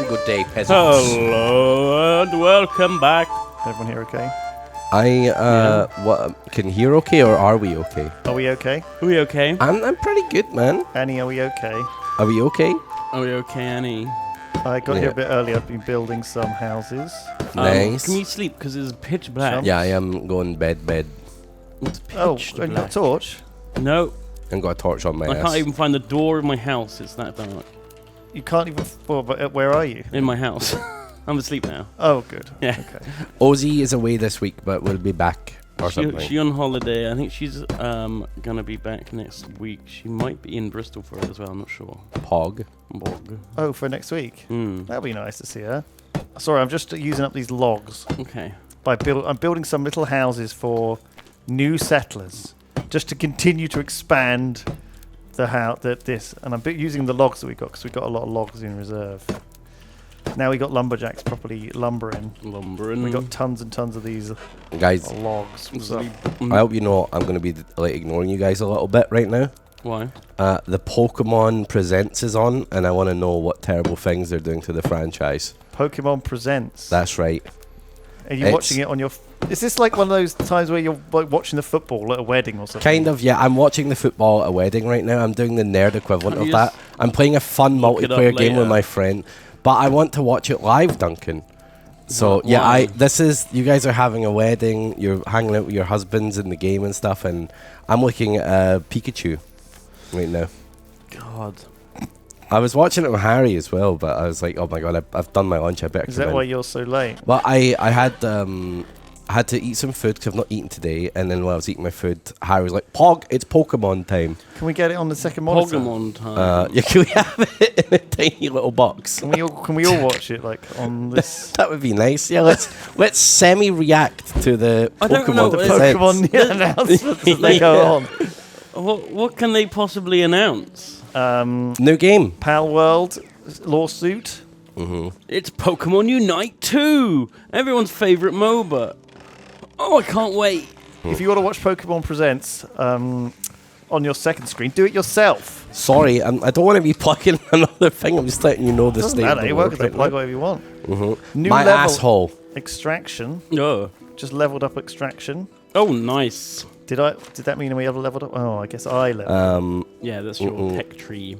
Good day, peasants. Hello and welcome back. Everyone here okay? What? Can you hear okay, or are we okay? Are we okay? Are we okay? I'm pretty good, man. Annie, are we okay? Are we okay? Are we okay, Annie? I got here a bit early. I've been building some houses. Nice. Can you sleep? Because it's pitch black. Yeah, I am going bed. It's pitch And black. a torch? No, And got a torch on my I ass. can't even find the door of my house. It's that dark. You can't even... But where are you? In my house. I'm asleep now. Oh, good. Yeah. Okay. Ozzy is away this week, but we'll be back or something. She on holiday. I think she's gonna be back next week. She might be in Bristol for it as well. I'm not sure. Pog. Bog. Oh, for next week? Hmm. That'll be nice to see her. Sorry, I'm just using up these logs. Okay. I'm building some little houses for new settlers, just to continue to expand the house. And I'm using the logs that we got because we got a lot of logs in reserve. Now we got lumberjacks properly lumbering. Lumbering. We got tons and tons of these Guys, logs. So, I hope you know I'm going to be ignoring you guys a little bit right now. Why? The Pokemon Presents is on, and I want to know what terrible things they're doing to the franchise. Pokemon Presents. That's right. Are you watching it on your... Is this like one of those times where you're like watching the football at a wedding or something? Kind of, yeah. I'm watching the football at a wedding right now. I'm doing the nerd equivalent Can't of you that. I'm playing a fun look it up multiplayer game with later? my friend, but I want to watch it live, Duncan. So Why? yeah, you guys are having a wedding. You're hanging out with your husbands in the game and stuff, and I'm looking at Pikachu right now. God. I was watching it with Harry as well, but I was like, oh my god, I've done my lunch. I better Is come that in. why you're so late? Well, I had to eat some food because I've not eaten today, and then while I was eating my food, Harry was like, "Pog, it's Pokemon time." Can we get it on the second monitor? Pokemon time. Yeah, can we have it in a tiny little box? Can we all watch it like on this? That would be nice. Yeah, let's semi-react to the I don't know, Pokemon the Presents. Pokemon announcements as they go on. What can they possibly announce? New game. Pal World lawsuit. It's Pokemon Unite 2! Everyone's favourite MOBA. Oh, I can't wait. If you want to watch Pokemon Presents on your second screen, do it yourself. Sorry, I don't want to be plugging another thing. I'm just letting you know the Doesn't state matter. of the You world work right plug now. whatever you want. New My level asshole. extraction. Oh. Just leveled up extraction. Oh, nice. Did that mean we ever leveled up? Oh, I guess I leveled. Yeah, that's your tech tree.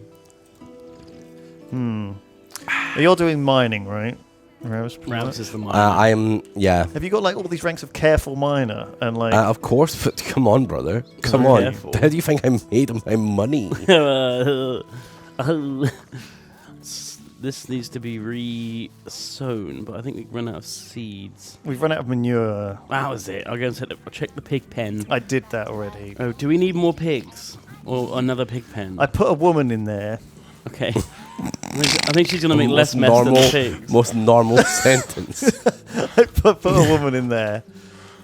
You're doing mining, right? Ravs is the mine. I am. Yeah. Have you got like all these ranks of careful miner and like? Of course, but come on, brother. Come Very on. careful. How do you think I made my money? This needs to be re-sown, but I think we've run out of seeds. We've run out of manure. That was it. I'll go and I'll check the pig pen. I did that already. Oh, do we need more pigs? Or another pig pen? I put a woman in there. Okay. I think she's going to make less Most mess than the pigs. Most normal sentence. I put a woman in there.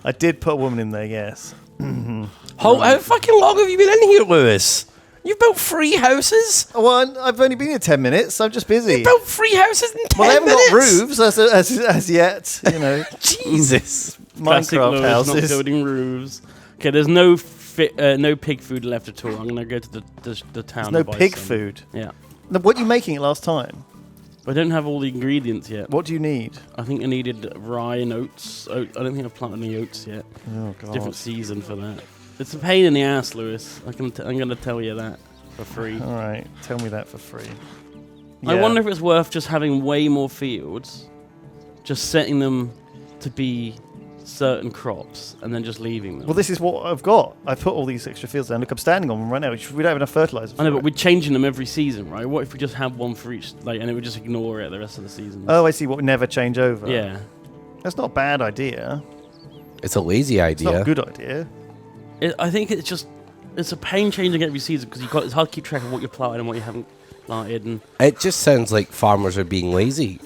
I did put a woman in there, yes. How fucking long have you been in here, Lewis? You've built 3 houses? Well, I've only been here 10 minutes. I'm just busy. You built 3 houses in 10 Well, I haven't minutes? got roofs as yet, you know. Jesus. Classic Minecraft Lewis houses. not building roofs. Okay, there's no pig food left at all. I'm going to go to the town. There's no and buy pig some. food. Yeah. Now, what are you making it last time? I don't have all the ingredients yet. What do you need? I think I needed rye and oats. I don't think I've planted any oats yet. Oh, God. Different season for that. It's a pain in the ass, Lewis. I'm going to tell you that for free. All right, tell me that for free. I Yeah. wonder if it's worth just having way more fields, just setting them to be certain crops, and then just leaving them. Well, this is what I've got. I put all these extra fields down. Look, I'm standing on them right now. We don't have enough fertilizer. I know, for but it. we're changing them every season, right? What if we just had one for each, and it would just ignore it the rest of the season? Oh, I see. What we never change over. Yeah. That's not a bad idea. It's a lazy It's not idea. a good idea. I think it's a pain changing every season because it's hard to keep track of what you're planting and what you haven't planted. And It just sounds like farmers are being lazy.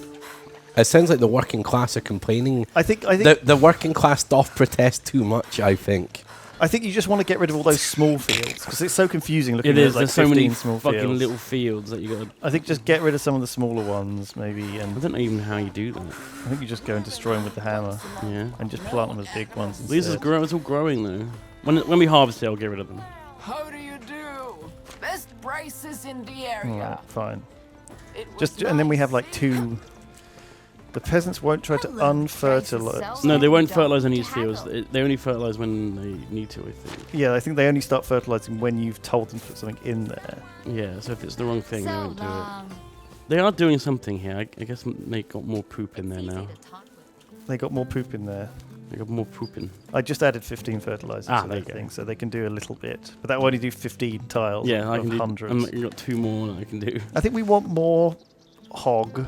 It sounds like the working class are complaining. I think The working class doth protest too much, I think. I think you just want to get rid of all those small fields because it's so confusing looking it at is. like There's so many 15 small fucking fields. little fields that you got. I think just get rid of some of the smaller ones, maybe, I and don't know even how you do that. I think you just go and destroy them with the hammer Yeah. and just plant them as big ones These is instead. it's all growing though. When we harvest it, I'll get rid of them. How do you do? Best prices in the All area. right, fine. It was Just and then we have like nice. two The peasants won't try to unfertilize. No, they won't fertilize any of these fields. They only fertilize when they need to, I think. Yeah, I think they only start fertilizing when you've told them to put something in there. Yeah, so if it's the wrong thing, they won't do it. They are doing something here. I guess they got more poop in there now. They got more poop in there. They got more poop in. I just added 15 fertilizers to there you that go. thing, so they can do a little bit. But that will only do 15 tiles Yeah, I of can do. hundreds. I've got 2 more that I can do. I think we want more hog.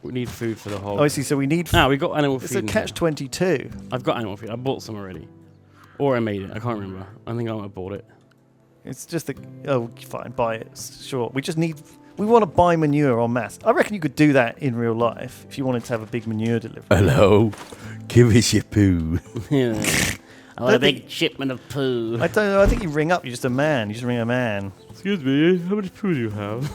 We need food for the hog. Oh, I see. So we need... We got animal It's feed. a in here. catch-22. I've got animal feed. I bought some already. Or I made it. I can't remember. I think I might have bought it. It's just the... Oh, fine. Buy it. Sure. We just need... We want to buy manure en masse. I reckon you could do that in real life if you wanted to have a big manure delivery. Hello, give us your poo. Yeah. I want a big shipment of poo. I don't know. I think you ring up. You're just a man. You just ring a man. Excuse me, how much poo do you have?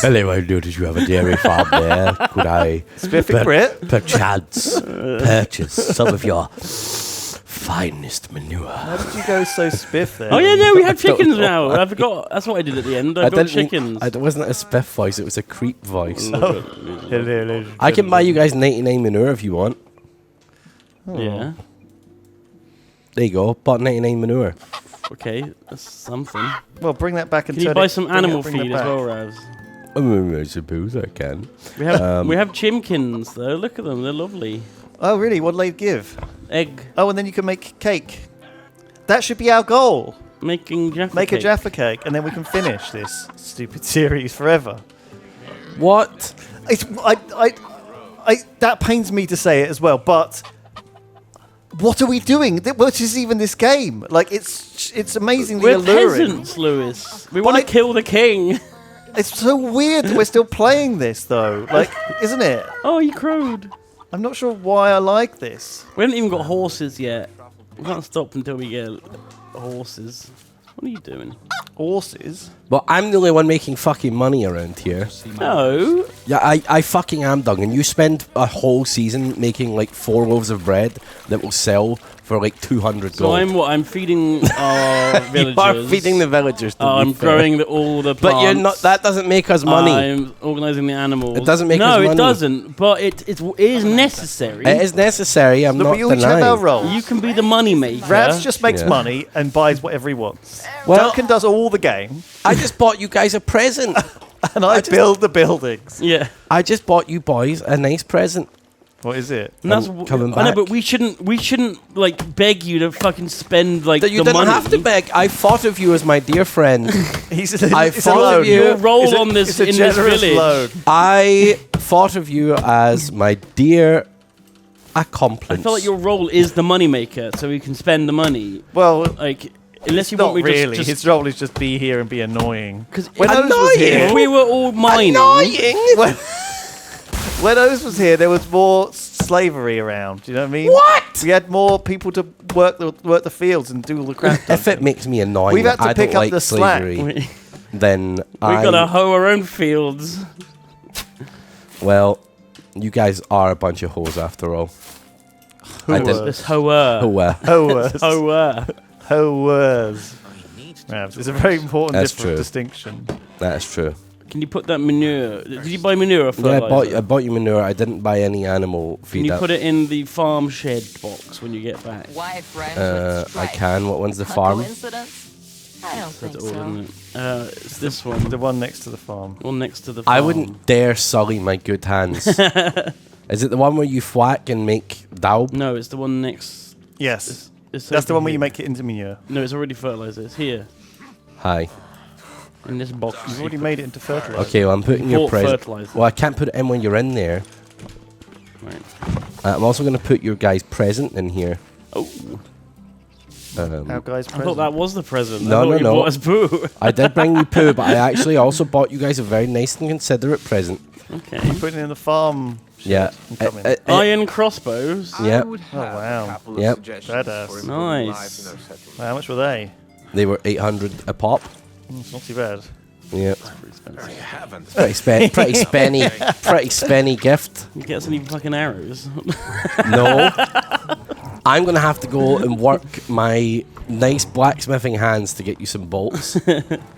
Hello, I notice you have a dairy farm there. Could I Spiffy Brit. perchance purchase some of your finest manure? How did you go so spiff there? Oh yeah, no, we have don't chickens know. now. I forgot. That's what I did at the end. I got chickens. It wasn't a spiff voice, it was a creep voice. Hello. I can buy you guys 99 manure if you want. Yeah. There you go, bought 99 manure. Okay, that's something. Well, bring that back and Can you turn buy it- some bring it- animal bring it feed as back. well, Ravs? I suppose I can. We have chimkins though. Look at them. They're lovely. Oh, really? What do they give? Egg Oh, and then you can make cake. That should be our goal. making Jaffa Make cake. a Jaffa cake, and then we can finish this stupid series forever. What? It's, that pains me to say it as well, but what are we doing? What is even this game? Like, it's amazingly We're alluring. peasants, Lewis. We But want I- to kill the king. It's so weird that we're still playing this, though. Like, isn't it? Oh, you crowed. I'm not sure why I like this. We haven't even got horses yet. We can't stop until we get horses. What are you doing? Horses? Well, I'm the only one making fucking money around here. No. Yeah, I fucking am, Duncan. You spend a whole season making like 4 loaves of bread that will sell for like 200 So gold. I'm feeding our villagers. You are feeding the villagers. To I'm be fair. growing all the plants. But you're not. That doesn't make us money. I'm organising the animals. It doesn't make no, us money. it doesn't. But it is necessary. It is necessary. I'm But not we each have denying. our roles. You can be the money maker. Ravs just makes Yeah. money and buys whatever he wants. Well- Duncan does all the game, I just bought you guys a present. and I build the buildings. Yeah. I just bought you boys a nice present. What is it? And that's coming I know, back. but we shouldn't like beg you to fucking spend like That you the didn't money. have to beg. I thought of you as my dear friend. He's I it's a follow loan. you. Your role It's a- on this it's a in this generous village. loan. I thought of you as my dear accomplice. I feel like your role is the money maker, so we can spend the money. Well, Like, unless you not want me really. just His role is just be here and be annoying. because When Oz was here, if we were all mining, annoying. when Oz was here, there was more slavery around. Do you know what I mean? What? We had more people to work the fields and do all the crap. If it makes me annoying, We've had to I pick don't up like the slack. slavery. we Then gotta hoe our own fields. Well, you guys are a bunch of hoes after all. I didn't. This hoer. Hoer. Hoers. Hoer. Hoers. Ravs. It's a very important That's true. distinction. That's true. Can you put that manure? Did you buy manure or Yeah, fertilizer? I bought you manure. I didn't buy any animal Can feed. you up. put it in the farm shed box when you get back? Why friends I with strife? can. What one's the A farm? coincidence? I don't think That's all, so. isn't it? It's this one. The one next to the farm. One next to the farm. I wouldn't dare sully my good hands. Is it the one where you thwack and make daub? No, it's the one next. Yes. It's That's the over one where you here. make it into manure. No, it's already fertilizer. It's here Hi. in this box. You've already made it into fertilizer. Okay, well, I'm putting your Bought present. fertilizer. Well, I can't put it in when you're in there. Right. I'm also going to put your guys' present in here. Oh, Our guy's I thought that was the present. No, I thought no, you no. bought us poo. I did bring you poo, but I actually also bought you guys a very nice and considerate present. Okay. Putting it in the farm. Yeah. I'm coming. Iron crossbows. Yeah. Oh, wow. Yep. Badass. Nice. How much were they? They were 800 a pop. It's not too bad. Yeah. Pretty expensive. Pretty spenny gift. You get some fucking arrows. No. I'm going to have to go and work my nice blacksmithing hands to get you some bolts.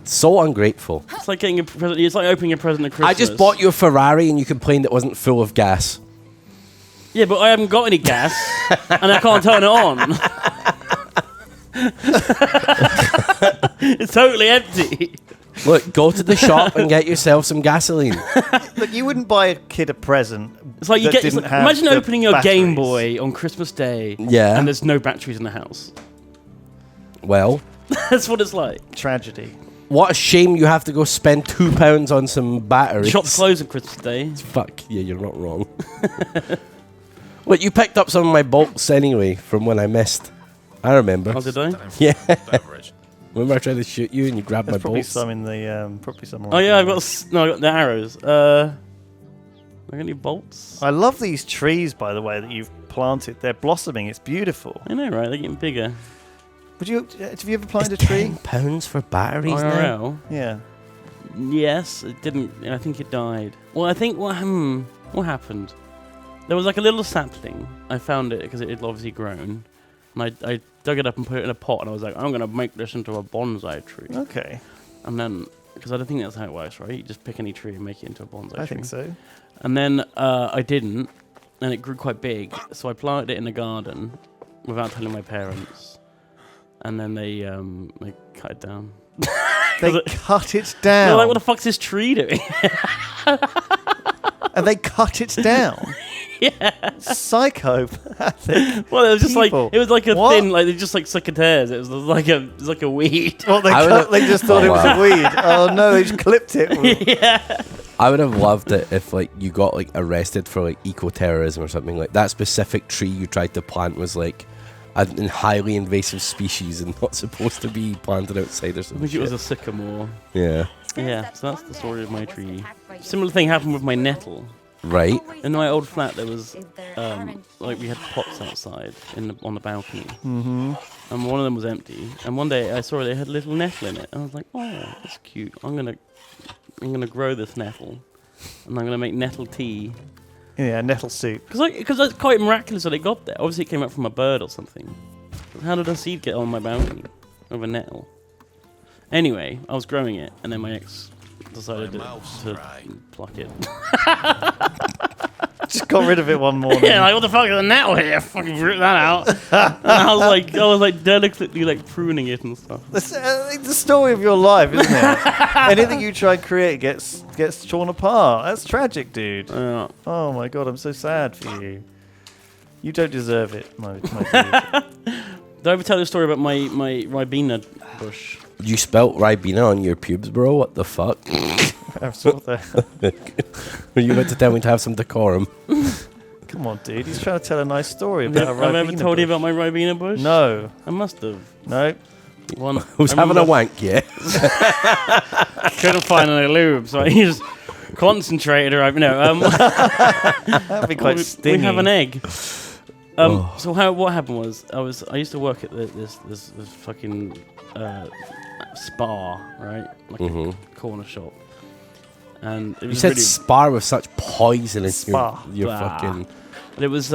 So ungrateful. It's like getting a present. It's like opening a present at Christmas. I just bought you a Ferrari and you complained it wasn't full of gas. Yeah, but I haven't got any gas, and I can't turn it on. It's totally empty. Look, go to the shop and get yourself some gasoline. Look, you wouldn't buy a kid a present. It's like you that get. didn't Like, have imagine the opening your Game batteries. Boy on Christmas Day, Yeah. and there's no batteries in the house. Well, That's what it's like. Tragedy. what a shame you have to go spend £2 on some batteries. Shops close on Christmas Day. Fuck, yeah, you're not wrong. Look, you picked up some of my bolts anyway from when I missed. I remember. Oh, did I? Yeah. Remember I tried to shoot you and you grabbed There's my probably bolts? some in the probably some. Oh yeah, I got the arrows. I got any bolts? I love these trees, by the way, that you've planted. They're blossoming. It's beautiful. I know, right? They're getting bigger. Have you ever planted It's a tree? £10 for batteries now? IRL. Yeah. Yes, it didn't. I think it died. Well, I think what happened? There was like a little sapling. I found it because it had obviously grown, and I dug it up and put it in a pot, and I was like, I'm gonna make this into a bonsai tree. Okay. And then, because I don't think that's how it works, right? You just pick any tree and make it into a bonsai tree. I think so. And then I didn't, and it grew quite big, so I planted it in the garden without telling my parents, and then they cut it down. They cut it They're down. like, what the fuck's this tree doing? And they cut it down. Yeah. Psychopathic. Well, it was just people. like it was like a What? thin, like they just like secateurs. It was like a weed. Well, they just thought Oh, it was wow. a weed. Oh no, they just clipped it. Yeah. I would have loved it if like you got like arrested for like eco-terrorism or something. Like that specific tree you tried to plant was like a highly invasive species and not supposed to be planted outside or I something. think it was a sycamore. Yeah. Yeah, so that's the story of my tree. Similar thing happened with my nettle. Right. In my old flat, there was like we had pots outside on the balcony, Mm-hmm. and one of them was empty. And one day I saw they had a little nettle in it, and I was like, "Oh, that's cute. I'm gonna grow this nettle, and I'm gonna make nettle tea." Yeah, nettle soup. Because that's quite miraculous that it got there. Obviously, it came out from a bird or something. How did a seed get on my balcony of a nettle? Anyway, I was growing it, and then my ex decided to pluck it. Just got rid of it one morning. Yeah, like what the fuck is a nettle here? Fucking root that out. And I was like delicately like pruning it and stuff. That's the story of your life, isn't it? Anything you try and create gets torn apart. That's tragic, dude. Yeah. Oh my god, I'm so sad for you. You don't deserve it, my dude. Did I ever tell the story about my Ribena bush? You spelt Ribena on your pubes, bro? What the fuck? I saw that. Were you about to tell me to have some decorum? Come on, dude. He's trying to tell a nice story about a Have I ever Ribena told you bush. about my Ribena bush? No. I must have. No. One. Who's I having a remember wank, yeah? Couldn't find any lube, so I used concentrated. That'd be quite we stingy. have an egg. So what happened was I used to work at this fucking spa, right? Like a corner shop. And it You was said really spar with such poison in Spa. your Blah. fucking... but it was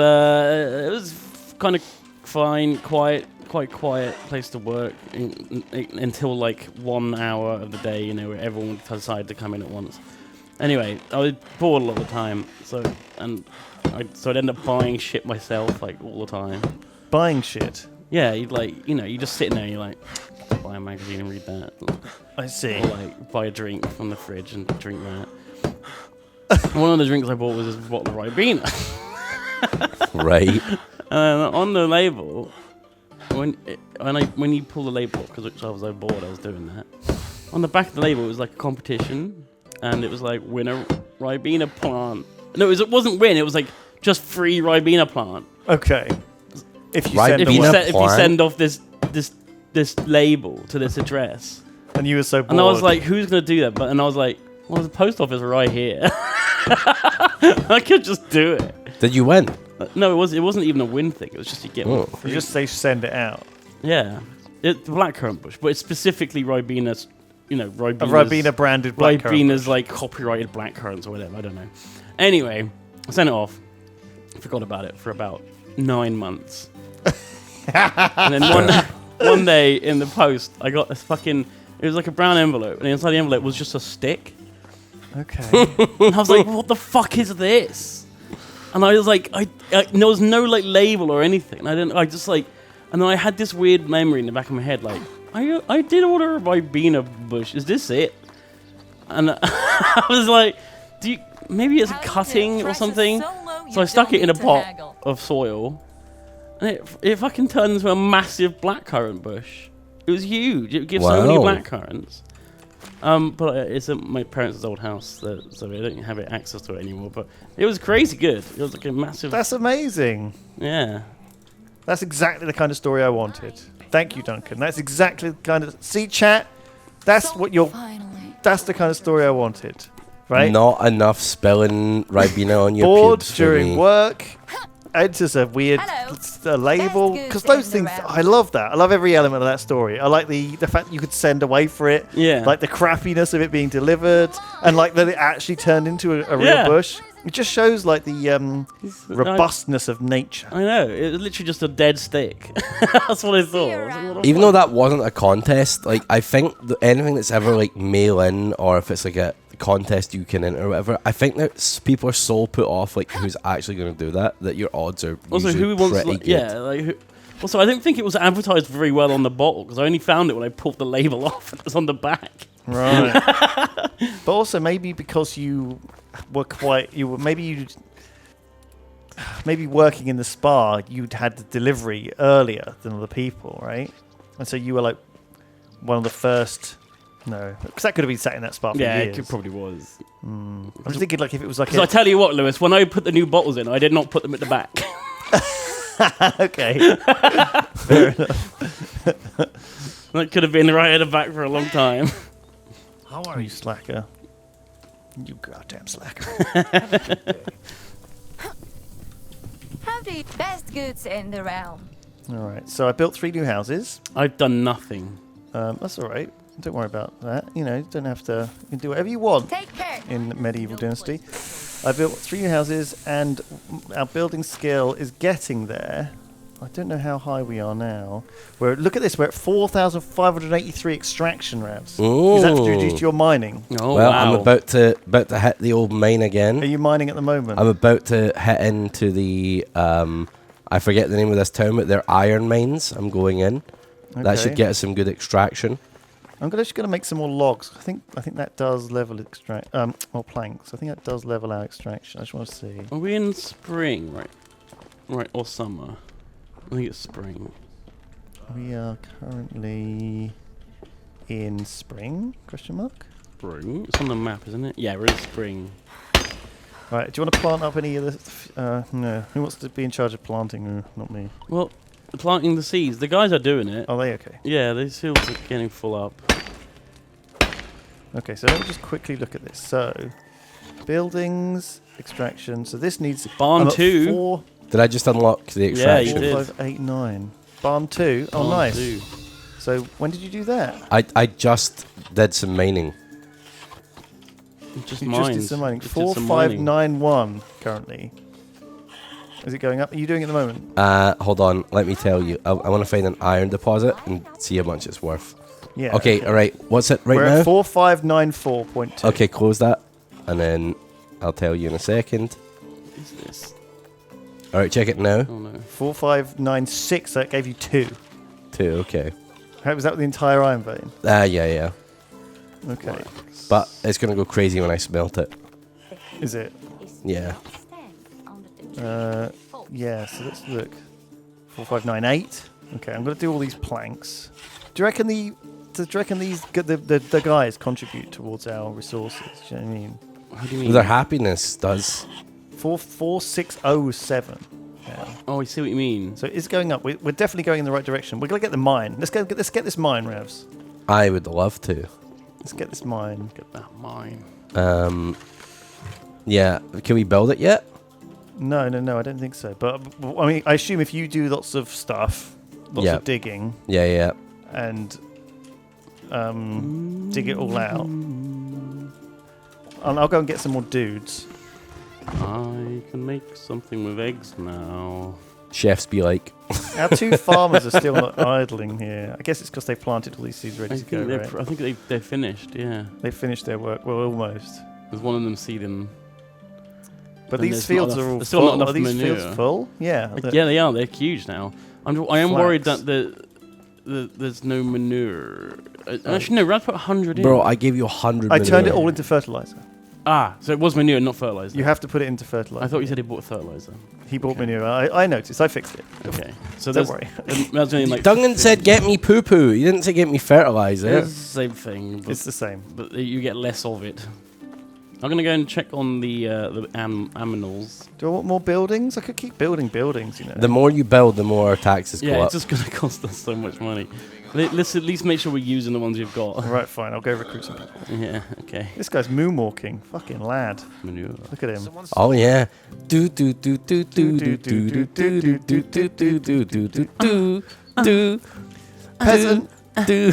kind of fine, quite quiet place to work until like 1 hour of the day, where everyone would decide to come in at once. Anyway, I was bored a lot of the time, so I'd end up buying shit myself like all the time. Buying shit. Yeah, you just sit in there and you're like, buy a magazine and read that. I see. Or like buy a drink from the fridge and drink that. One of the drinks I bought was this bottle of Ribena. Right. And on the label, when you pull the label off, because I was so bored, I was doing that. On the back of the label, it was like a competition, and it was like winner Ribena plant. No, it wasn't win. It was like just free Ribena plant. Okay. If you Ribena send If away. you send off this label to this address, And you were so bored. and I was like, who's gonna do that? And I was like, well, there's a post office right here. I could just do it. Did you win? No, it wasn't even a win thing. It was just you get one. Oh. for you free. just say send it out. Yeah, the blackcurrant bush, but it's specifically Ribena's, Ribena's, A Ribena branded blackcurrant. Ribena's like copyrighted blackcurrants or whatever. I don't know. Anyway, I sent it off. Forgot about it for about 9 months. And then one day in the post, I got this fucking. It was like a brown envelope, and inside the envelope was just a stick. Okay. And I was like, "What the fuck is this?" And I was like, there was no like label or anything. And then I had this weird memory in the back of my head, like, I did order a Ribena bush. Is this it? And I was like, maybe it's a cutting or something. So I stuck it in a pot of soil, and it fucking turned into a massive blackcurrant bush. It was huge. It gives so many blackcurrants. But it's at my parents' old house, so they don't have access to it anymore. But it was crazy good. It was like a massive. That's amazing. Yeah. That's exactly the kind of story I wanted. Thank you, Duncan. That's exactly the kind of. See, chat. That's what you're. That's the kind of story I wanted. Right? Not enough spilling Ribena on your Bored pubes during work. Enters a weird label. Because those things, I love that. I love every element of that story. I like the fact that you could send away for it. Yeah. Like the crappiness of it being delivered. And like that it actually turned into a real bush. It just shows like the robustness of nature. I know. It was literally just a dead stick. That's what I thought. I was like, what the Even fuck? though that wasn't a contest, like I think anything that's ever like mail in or if it's like a contest you can enter or whatever, I think that people are so put off like who's actually going to do that your odds are Also, usually who wants pretty like, good. yeah, like also I don't think it was advertised very well on the bottle because I only found it when I pulled the label off and it was on the back. Right. But also maybe because maybe working in the spa, you'd had the delivery earlier than other people, right? And so you were like one of the first. No, because that could have been sat in that spa for years. It probably was. I'm just thinking like if it was like. Because I tell you what, Lewis, when I put the new bottles in, I did not put them at the back. Okay. Fair enough. That could have been right at the back for a long time. How are you, slacker? You goddamn slacker. Howdy, best goods in the realm. All right, so I built 3 new houses. I've done nothing. That's all right. Don't worry about that. You know, you don't have to. You can do whatever you want Take care. in medieval Dynasty. I built 3 new houses, and our building skill is getting there. I don't know how high we are now. Look at this. We're at 4,583 extraction Ravs. Is that due to your mining? Oh, Well, wow. I'm about to hit the old mine again. Are you mining at the moment? I'm about to hit into the I forget the name of this town, but they're iron mines. I'm going in. That should get us some good extraction. I'm just going to make some more logs. I think that does level or planks. I think that does level our extraction. I just want to see. Are we in spring, right? Right, or summer? I think it's spring. We are currently in spring? Question mark. Spring? It's on the map, isn't it? Yeah, we're in spring. Right. Do you want to plant up any of the? No. Who wants to be in charge of planting? Not me. Well, planting the seeds. The guys are doing it. Are they okay? Yeah, the fields are getting full up. Okay, so let me just quickly look at this. So, buildings, extraction. So this needs Barn I'm at 2. 4, Did I just unlock the extraction? 4, did. 5, 8, 9. Barn 2. Oh, Barn nice. 2. So when did you do that? I just did some mining. Just You mines. just did some mining. Just did some mining. 4591 currently. Is it going up? Are you doing it at the moment? Hold on, let me tell you. I want to find an iron deposit and see how much it's worth. Yeah. Okay, all right. What's it right We're now? at 4594.2. Okay, close that, and then I'll tell you in a second. What is this? All right, check it now. Oh no. 4596. That gave you 2. 2. Okay. How was that the entire iron vein? Yeah. Okay. But it's gonna go crazy when I smelt it. Is it? Yeah. Yeah. So let's look. 4598. Okay, I'm gonna do all these planks. Do you reckon these the guys contribute towards our resources? Do you know what I mean? How do you mean? Their happiness does. 4607. Yeah. Oh, I see what you mean. So it's going up. We're definitely going in the right direction. We're gonna get the mine. Let's get this mine, Ravs. I would love to. Let's get this mine. Get that mine. Yeah. Can we build it yet? No, I don't think so. But I mean, I assume if you do lots of stuff, lots Yeah. of digging, Yeah. and dig it all out, I'll go and get some more dudes. I can make something with eggs now. chefs be like. Our 2 farmers are still not idling here. I guess it's because they planted all these seeds ready to go, right? I think they're finished. Yeah, They finished their work. Well, almost. there's one of them seeding. But And these there's not fields enough- are all there's still not full. enough Are these manure. fields full? Yeah. Yeah, they are. They're huge now. I am worried Flax. that there's no manure. Actually, no. Raz put 100 in. Bro, I gave you 100 I turned it manure. all into fertilizer. So it was manure, not fertilizer. You have to put it into fertilizer. I thought you said he bought fertilizer. He bought Okay. manure. I noticed. I fixed it. Okay, so Don't there's worry. That's only like Duncan said, "Get me poo poo." He didn't say, "Get me fertilizer." it's the same thing, It's the same. but you get less of it. I'm gonna go and check on the aminals. Do I want more buildings? I could keep building buildings, you know. The more you build, the more our taxes Yeah, go it's up. just gonna cost us so much money. Let's at least make sure we're using the ones we've got. Right, fine. I'll go recruit some people. Yeah. Okay. This guy's moonwalking. Fucking lad. Manure. Look at him. Oh yeah. Do do do do do do do do do do do do do do do do do. Peasant. Do.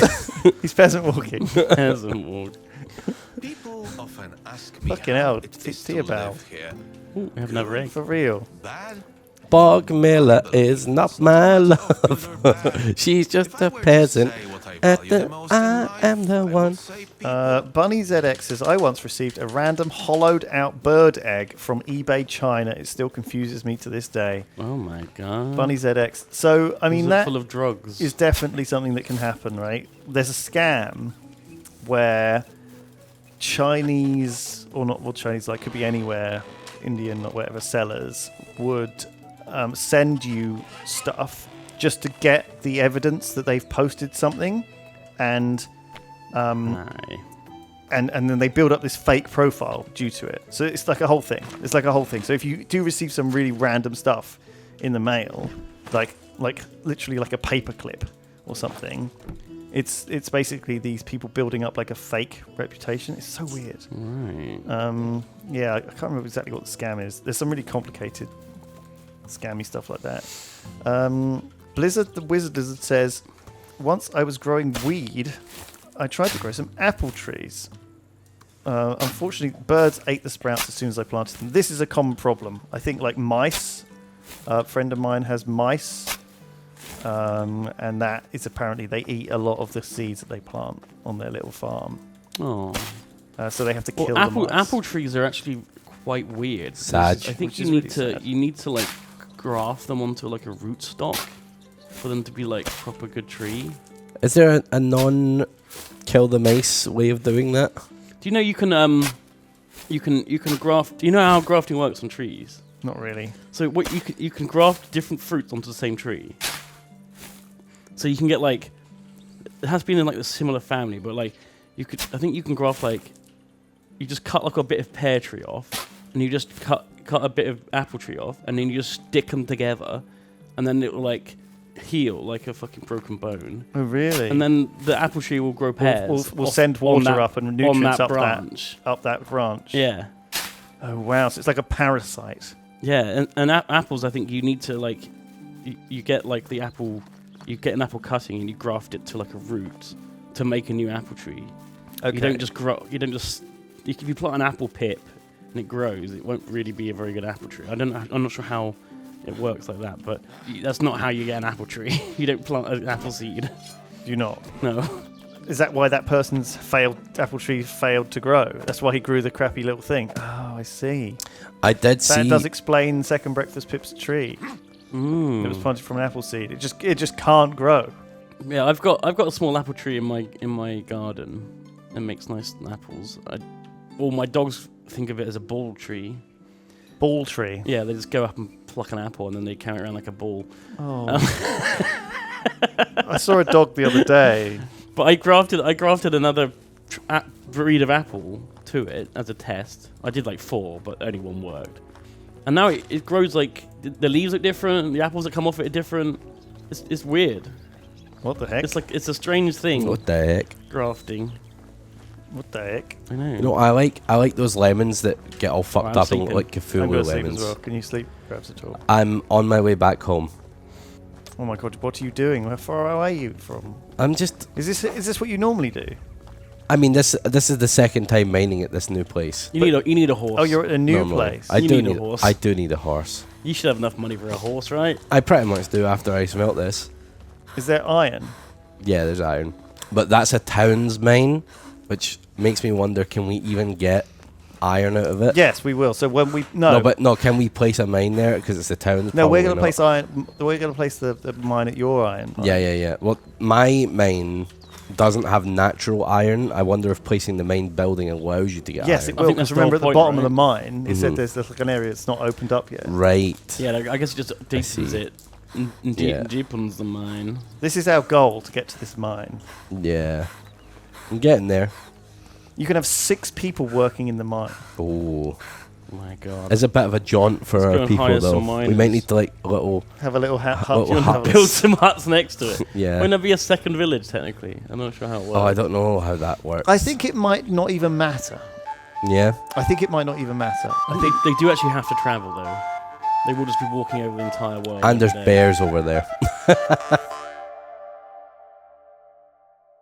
He's peasant walking. Hasn't walked. People often ask me Fucking how hell, it is tea to about. live here. Ooh, we have another egg. For real. Bad? Bog Miller is not my love. She's just a If I were to peasant. say what I At value the the most in I life, am the I would one. say people. Bunny ZX says, I once received a random hollowed out bird egg from eBay China. It still confuses me to this day. Oh my god. Bunny ZX. So, I Is mean, it that full of drugs. is definitely something that can happen, right? There's a scam where Chinese, or not well, Chinese, like could be anywhere, Indian or whatever, sellers would send you stuff just to get the evidence that they've posted something, and Aye. and then they build up this fake profile due to it. So it's like a whole thing. It's like a whole thing. So if you do receive some really random stuff in the mail, like literally like a paperclip or something, it's basically these people building up like a fake reputation. It's so weird. Right. Yeah, I can't remember exactly what the scam is. There's some really complicated scammy stuff like that. Blizzard the Wizard says, once I was growing weed, I tried to grow some apple trees. Unfortunately, birds ate the sprouts as soon as I planted them. This is a common problem. I think like mice. A friend of mine has mice. And that is apparently they eat a lot of the seeds that they plant on their little farm. Oh. So they have to kill Well, the mice. apple trees are actually quite weird. Sad. I think Which you is need really to sad. like graft them onto like a rootstock for them to be like proper good tree. Is there a non-kill the mice way of doing that? Do you know you can graft? Do you know how grafting works on trees? Not really. So what you can graft different fruits onto the same tree. So you can get like, it has been in like a similar family, but like I think you can graft like, you just cut like a bit of pear tree off, and you just cut a bit of apple tree off, and then you just stick them together, and then it will like heal like a fucking broken bone, Oh, really? and then the apple tree will grow pears. We'll off- send on water that- up and on nutrients that up branch. that branch. Yeah. Oh wow! So it's like a parasite. Yeah, and apples, I think you need to like, you get like the apple, you get an apple cutting and you graft it to like a root to make a new apple tree. Okay. You don't just grow. You don't just. If you plant an apple pip and it grows, it won't really be a very good apple tree. I'm not sure how it works like that, but that's not how you get an apple tree. You don't plant an apple seed. Do you not? No. Is that why that person's apple tree failed to grow? That's why he grew the crappy little thing. Oh, I see. I did That see. does explain Second Breakfast Pip's tree. Mm. It was planted from an apple seed. It just can't grow. Yeah, I've got a small apple tree in my garden. It makes nice apples. All my dogs think of it as a ball tree. Ball tree. Yeah, they just go up and pluck an apple and then they carry it around like a ball. Oh. I saw a dog the other day. But I grafted another breed of apple to it as a test. I did like 4, but only 1 worked. And now it grows like the leaves look different. The apples that come off it are different. It's weird. What the heck? It's a strange thing. What the heck? Grafting. What the heck? I know. You know, I like those lemons that get all fucked I'm up and look sleeping. like I'm Cthulhu going to sleep lemons. as well. Can you sleep, perhaps, at all? I'm on my way back home. Oh my god! What are you doing? How far away are you from? I'm just. Is this what you normally do? I mean, this is the second time mining at this new place. You need a horse. Oh, you're at a new Normally. place. I You do need a horse. I do need a horse. You should have enough money for a horse, right? I pretty much do after I smelt this. Is there iron? Yeah, there's iron. But that's a town's mine, which makes me wonder, can we even get iron out of it? Yes, we will. So when we Can we place a mine there because it's a town? no, we're Probably going to not. place iron. We're going to place the mine at your iron. mine. Yeah. Well, my mine doesn't have natural iron. I wonder if placing the main building allows you to get Yes, iron. it I will. think that's Because the remember, at the whole bottom point, of the mine, it said Mhm. there's like an area that's not opened up yet. Right. Yeah, I guess it just deepens see. it. Yeah. Deepens the mine. This is our goal to get to this mine. Yeah. I'm getting there. You can have 6 people working in the mine. Oh. My God. It's a bit of a jaunt for Let's go our and people, hire though. some We might miners. need to, like, a little... Have a little hut. Little you wanna hut. have a- Build some huts next to it. Yeah. Wouldn't there be a second village, technically? I'm not sure how it works. Oh, I don't know how that works. I think it might not even matter. Yeah. I think it might not even matter. I think they do actually have to travel, though. They will just be walking over the entire world. And there's every day. bears over there.